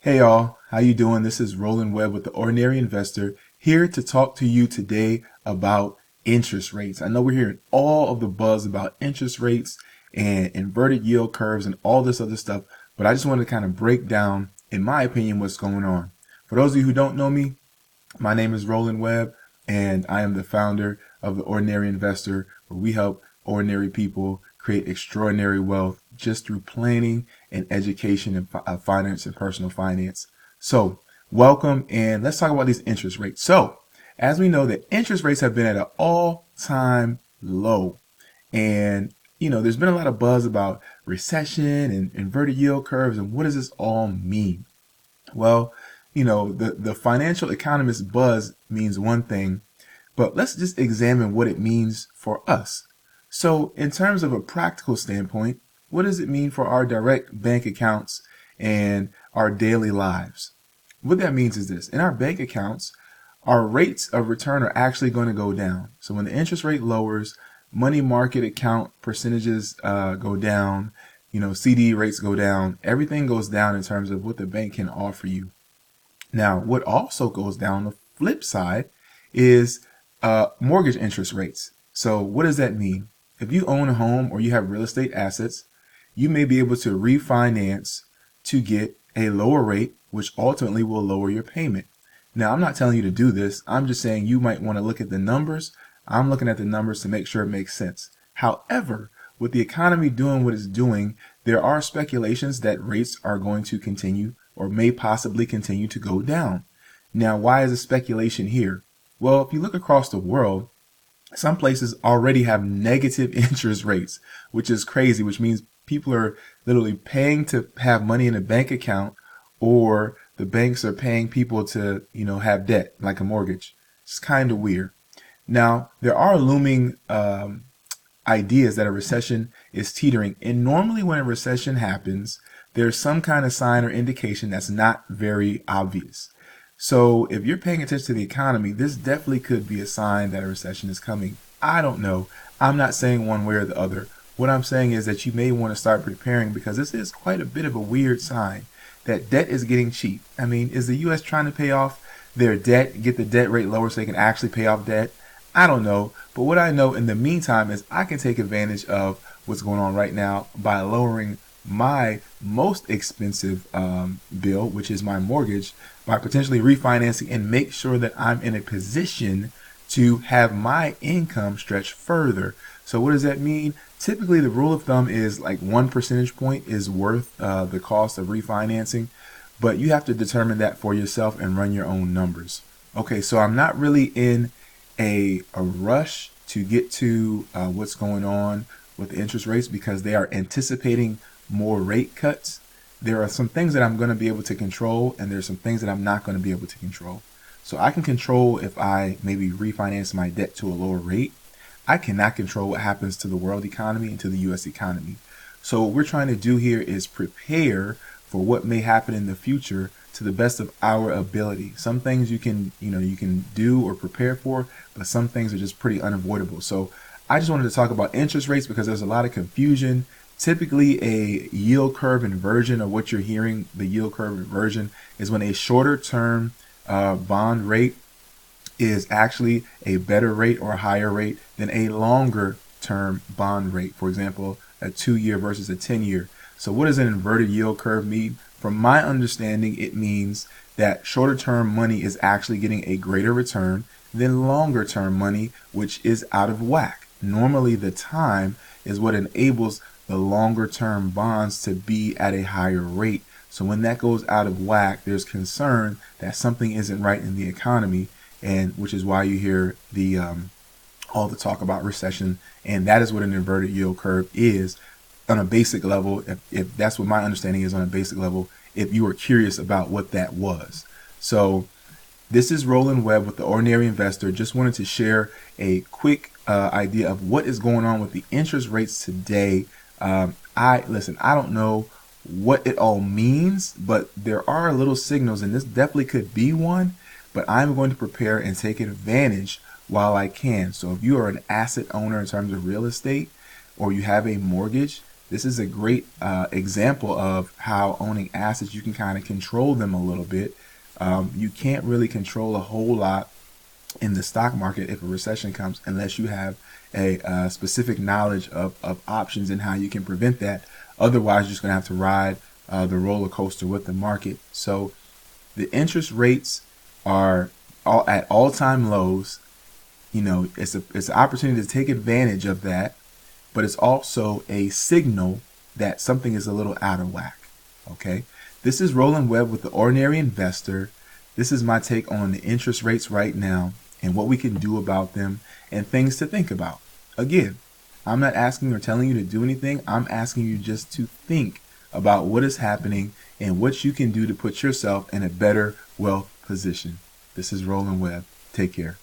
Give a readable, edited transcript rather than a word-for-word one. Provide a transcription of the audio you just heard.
Hey y'all, how you doing? This is Roland Webb with the Ordinary Investor, here to talk to you today about interest rates. I know we're hearing all of the buzz about interest rates and inverted yield curves and all this other stuff, but I just wanted to kind of break down, in my opinion, what's going on. For those of you who don't know me, my name is Roland Webb, and I am the founder of the Ordinary Investor, where we help ordinary people create extraordinary wealth just through planning and education and finance and personal finance. So welcome, and let's talk about these interest rates. So as we know, that interest rates have been at an all-time low, and there's been a lot of buzz about recession and inverted yield curves, and what does this all mean? Well, the financial economist buzz means one thing, but let's just examine what it means for us. So in terms of a practical standpoint, what does it mean for our direct bank accounts and our daily lives? What that means is this: in our bank accounts, our rates of return are actually going to go down. So when the interest rate lowers, money market account percentages go down, CD rates go down, everything goes down in terms of what the bank can offer you. Now, what also goes down, the flip side, is mortgage interest rates. So what does that mean? If you own a home or you have real estate assets, you may be able to refinance to get a lower rate, which ultimately will lower your payment. Now, I'm not telling you to do this. I'm just saying you might want to look at the numbers. I'm looking at the numbers to make sure it makes sense. However, with the economy doing what it's doing, there are speculations that rates are going to continue or may possibly continue to go down. Now, why is the speculation here? Well, if you look across the world, some places already have negative interest rates, which is crazy, which means people are literally paying to have money in a bank account, or the banks are paying people to, have debt like a mortgage. It's kind of weird. Now, there are looming ideas that a recession is teetering. And normally when a recession happens, there's some kind of sign or indication that's not very obvious. So if you're paying attention to the economy, this definitely could be a sign that a recession is coming. I don't know. I'm not saying one way or the other. What I'm saying is that you may want to start preparing, because this is quite a bit of a weird sign that debt is getting cheap. I mean, is the U.S. trying to pay off their debt, get the debt rate lower so they can actually pay off debt? I don't know. But what I know in the meantime is I can take advantage of what's going on right now by lowering my most expensive bill, which is my mortgage, by potentially refinancing and make sure that I'm in a position to have my income stretch further. So what does that mean? Typically, the rule of thumb is like 1 percentage point is worth the cost of refinancing, but you have to determine that for yourself and run your own numbers. Okay, so I'm not really in a rush to get to what's going on with the interest rates, because they are anticipating more rate cuts. There are some things that I'm going to be able to control, and there's some things that I'm not going to be able to control. So I can control if I maybe refinance my debt to a lower rate. I cannot control what happens to the world economy and to the U.S. economy. So what we're trying to do here is prepare for what may happen in the future to the best of our ability. Some things you can do or prepare for, but some things are just pretty unavoidable. So I just wanted to talk about interest rates because there's a lot of confusion. Typically, a yield curve inversion, or what you're hearing, the yield curve inversion, is when a shorter term bond rate is actually a better rate or a higher rate than a longer term bond rate. For example, a 2-year versus a 10-year. So what does an inverted yield curve mean? From my understanding, it means that shorter term money is actually getting a greater return than longer term money, which is out of whack. Normally, the time is what enables the longer term bonds to be at a higher rate. So when that goes out of whack, there's concern that something isn't right in the economy, and which is why you hear the all the talk about recession. And that is what an inverted yield curve is on a basic level. If that's what my understanding is on a basic level, if you were curious about what that was. So this is Roland Webb with the Ordinary Investor. Just wanted to share a quick idea of what is going on with the interest rates today. I don't know what it all means, but there are little signals, and this definitely could be one, but I'm going to prepare and take advantage while I can. So if you are an asset owner in terms of real estate, or you have a mortgage, This is a great example of how owning assets, you can kind of control them a little bit. You can't really control a whole lot in the stock market if a recession comes unless you have a specific knowledge of options and how you can prevent that. Otherwise, you're just going to have to ride the roller coaster with the market. So the interest rates are at all-time lows. You know, it's an opportunity to take advantage of that, but it's also a signal that something is a little out of whack. Okay, this is Roland Webb with the Ordinary Investor. This is my take on the interest rates right now and what we can do about them and things to think about. Again, I'm not asking or telling you to do anything. I'm asking you just to think about what is happening and what you can do to put yourself in a better wealth position. This is Roland Webb. Take care.